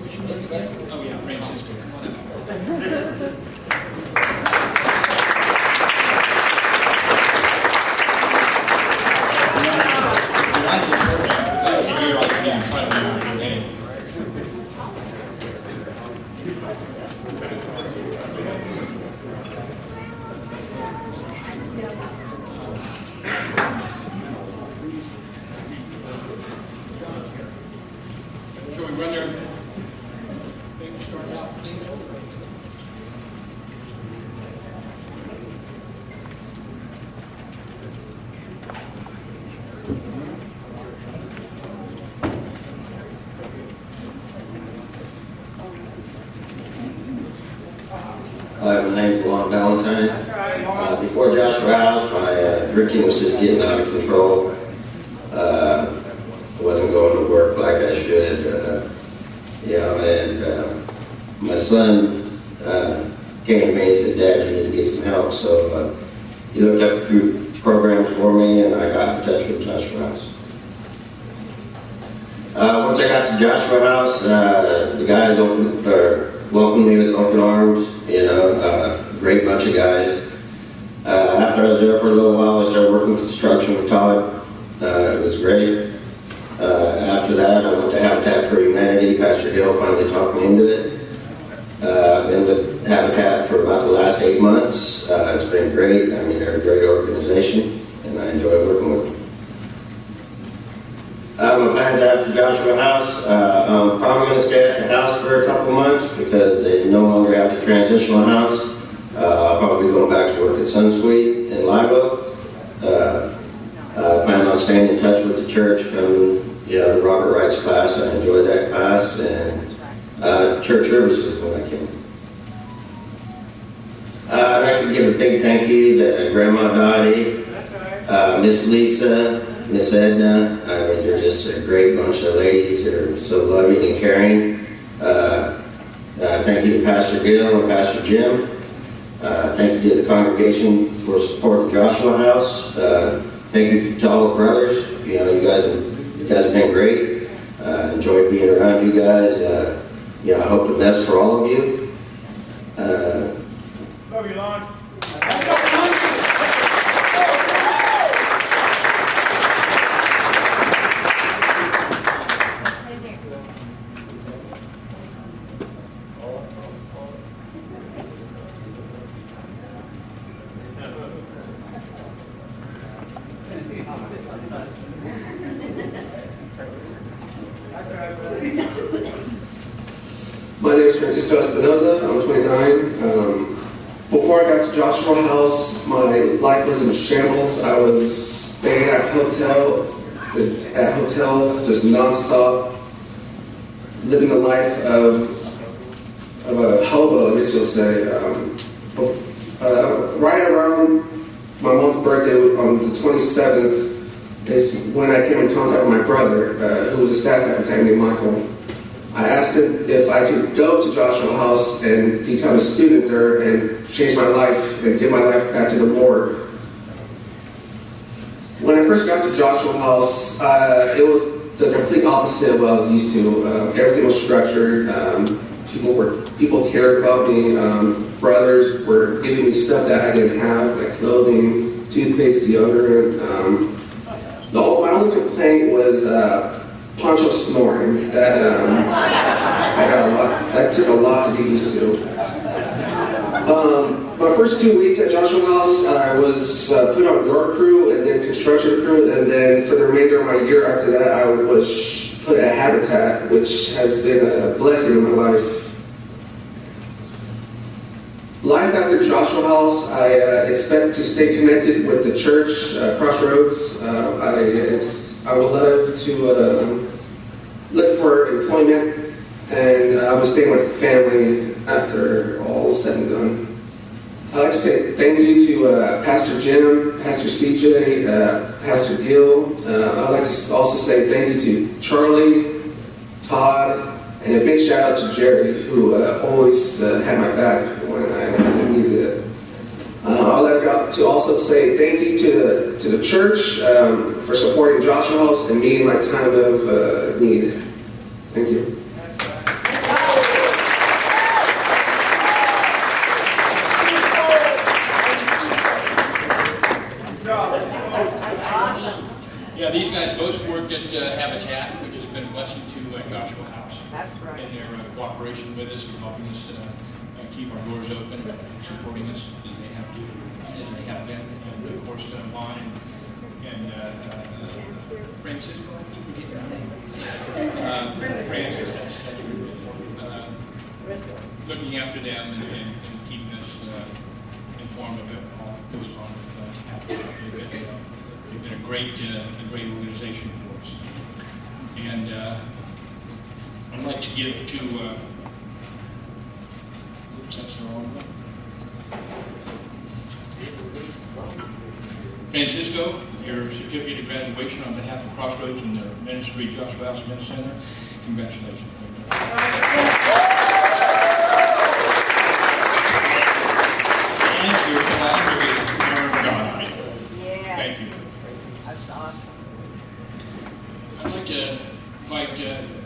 What's your name again? Oh, yeah, Francisco. Come on up. Shall we run there? Maybe start out, please. Hi, my name's Lon Valentine. Before Joshua House, my drinking was just getting out of control. I wasn't going to work like I should. And my son came to me and said, "Dad, you need to get some help." So he looked up a few programs for me, and I got in touch with Joshua House. Once I got to Joshua House, the guys welcomed me with open arms. Great bunch of guys. After I was there for a little while, I started working construction with Todd. It was great. After that, I went to Habitat for Humanity. Pastor Hill finally talked me into it. I've been with Habitat for about the last 8 months. It's been great. I mean, they're a great organization, and I enjoy working with them. My plans after Joshua House, I'm probably going to stay at the house for a couple months because they no longer have the transitional house. I'll probably be going back to work at Sunsweet in Live Oak. I plan on staying in touch with the church from the Robert Wright's class. I enjoyed that class, and church services when I came. I'd like to give a big thank you to Grandma Dottie, Miss Lisa, Miss Edna. I mean, you're just a great bunch of ladies. They're so loving and caring. Thank you to Pastor Gill and Pastor Jim. Thank you to the congregation for supporting Joshua House. Thank you to all the brothers. You guys have been great. Enjoyed being around you guys. I hope the best for all of you. Love you, Lon. My name is Francisco Espinoza. I'm 29. Before I got to Joshua House, my life was in shambles. I was staying at hotels, just nonstop, living the life of a hobo, I guess you'll say. Right around my mom's birthday, on the 27th, is when I came in contact with my brother, who was a staff at the time named Michael. I asked him if I could go to Joshua House and become a student there and change my life and give my life back to the Lord. When I first got to Joshua House, it was the complete opposite of what I was used to. Everything was structured. People cared about me. Brothers were giving me stuff that I didn't have, like clothing, toothpaste, deodorant. My only complaint was Poncho snoring. That took a lot to get used to. My first 2 weeks at Joshua House, I was put on door crew and then construction crew, and then for the remainder of my year after that, I was put at Habitat, which has been a blessing in my life. Life after Joshua House, I expect to stay connected with the church, Crossroads. I would love to look for employment, and I would stay with family after all is said and done. I'd like to say thank you to Pastor Jim, Pastor CJ, Pastor Gill. I'd like to also say thank you to Charlie, Todd, and a big shout out to Jerry, who always had my back when I needed it. I'd like to also say thank you to the church for supporting Joshua House and me in my time of need. Thank you. Joshua House. That's right. And their cooperation with us and helping us keep our doors open and supporting us as they have been. And of course, Lon and Francisco, I keep forgetting her name. Francis, that's looking after them and keeping us informed of it all that goes on with Habitat. They've been a great organization for us. And I'd like to give to, oops, that's the wrong one. Francisco, your certificate of graduation on behalf of Crossroads and the Ministry Joshua House Men's Center. Congratulations. And your philosophy is God. Yeah. Thank you. That's awesome. I'd like to invite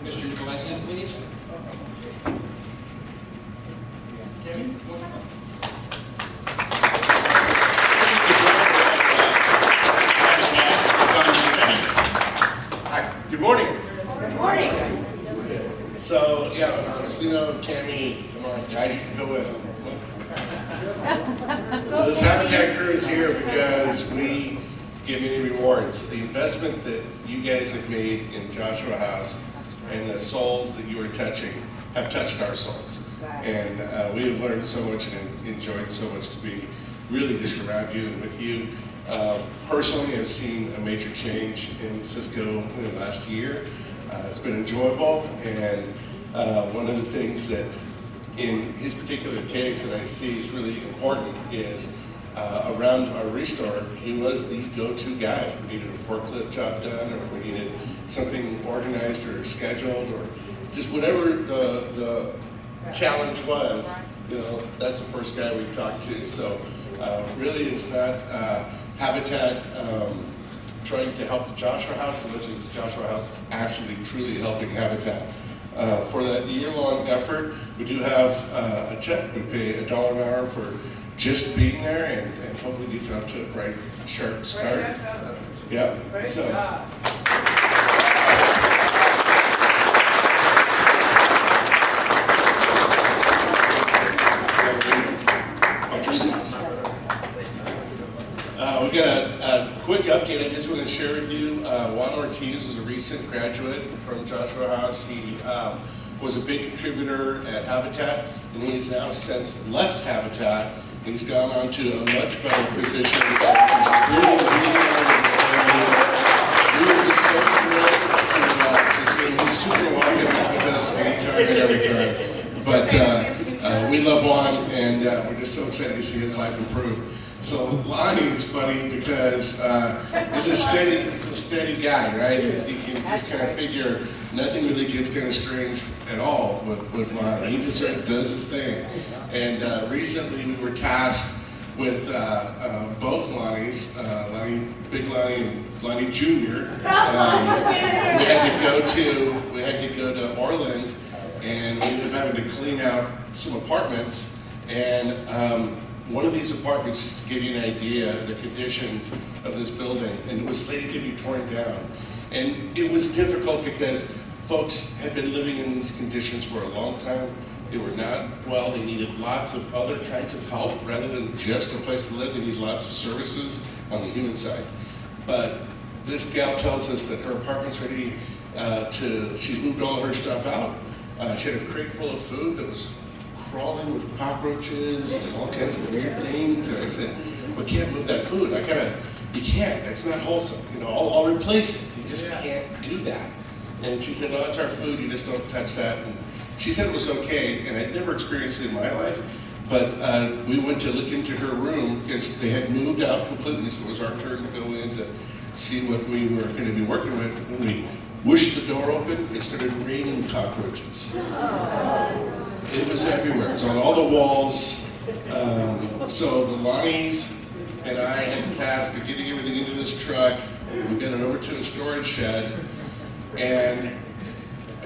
Mr. Nicolaian, please. Kevin, go ahead. Hi, good morning. Good morning. So, yeah, Agostino, Tammy, come on, guys, you can go with them. So this Habitat crew is here because we give many rewards. The investment that you guys have made in Joshua House and the souls that you are touching have touched our souls. And we have learned so much and enjoyed so much to be really just around you and with you. Personally, I've seen a major change in Cisco in the last year. It's been enjoyable, and one of the things that in his particular case that I see is really important is around our restore, he was the go-to guy. If we needed a forklift job done, or if we needed something organized or scheduled, or just whatever the challenge was, you know, that's the first guy we talked to. So really it's not Habitat trying to help the Joshua House as much as Joshua House is actually truly helping Habitat. For that year-long effort, we do have a check. We pay $1 an hour for just being there, and hopefully get you out to a bright, sharp start. Yeah, so. We got a quick update I just want to share with you. Juan Ortiz is a recent graduate from Joshua House. He was a big contributor at Habitat, and he's now since left Habitat. He's gone on to a much better position. We were just so thrilled to see him. He's super welcome with us anytime and every time. But we love Juan, and we're just so excited to see his life improve. So Lonnie is funny because he's a steady guy, right? You can just kind of figure nothing really gets kind of strange at all with Lonnie. He just sort of does his thing. And recently we were tasked with both Lonnies, Big Lonnie and Lonnie Jr. We had to go to Orland, and we ended up having to clean out some apartments. And one of these apartments, just to give you an idea of the conditions of this building, and it was slated to be torn down. And it was difficult because folks had been living in these conditions for a long time. They were not well, they needed lots of other kinds of help rather than just a place to live. They needed lots of services on the human side. But this gal tells us that her apartment's ready she's moved all her stuff out. She had a crate full of food that was crawling with cockroaches and all kinds of weird things, and I said, "We can't move that food. You can't. That's not wholesome. You know, I'll replace it. You just can't do that." And she said, "No, it's our food. You just don't touch that." And she said it was okay, and I'd never experienced it in my life. But we went to look into her room because they had moved out completely, so it was our turn to go in to see what we were going to be working with. When we whooshed the door open, it started raining cockroaches. It was everywhere. It was on all the walls. So the Lonnies and I had the task of getting everything into this truck. We got it over to a storage shed. And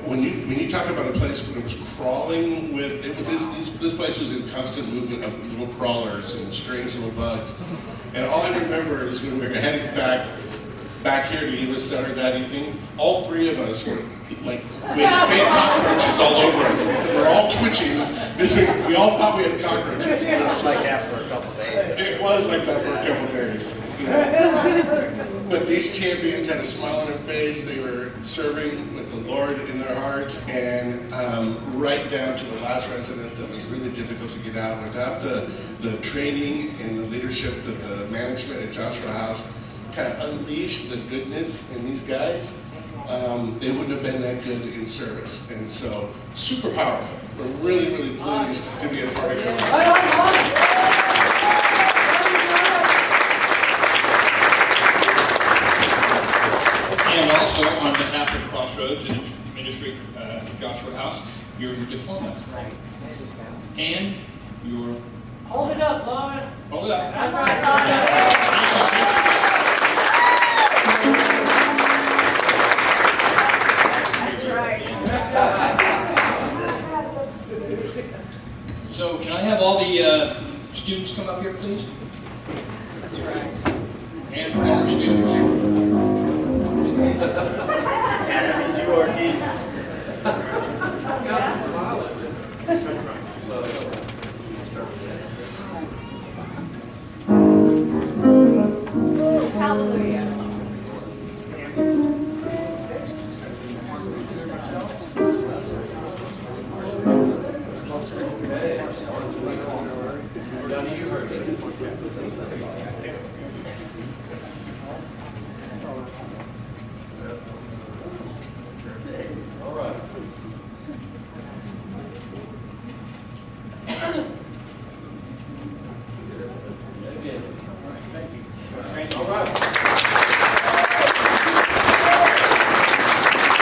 when you talk about a place when it was crawling with, this place was in constant movement of little crawlers and strange little bugs. And all I remember is when we were heading back here to Eva Center that evening, all three of us were like we had fake cockroaches all over us. We're all twitching. We all thought we had cockroaches. It was like that for a couple days. It was like that for a couple days. But these champions had a smile on their face. They were serving with the Lord in their heart, and right down to the last resident that was really difficult to get out. Without the training and the leadership that the management at Joshua House kind of unleashed the goodness in these guys, it wouldn't have been that good in service. And so, super powerful. We're really, really pleased to be a part of it. And also, on behalf of Crossroads and its ministry, Joshua House, your diploma. And your... Hold it up, Lauren. Hold up. That's right, Lauren. That's right. So can I have all the students come up here, please? That's right. And former students. Drew Ortiz. Hallelujah. All right.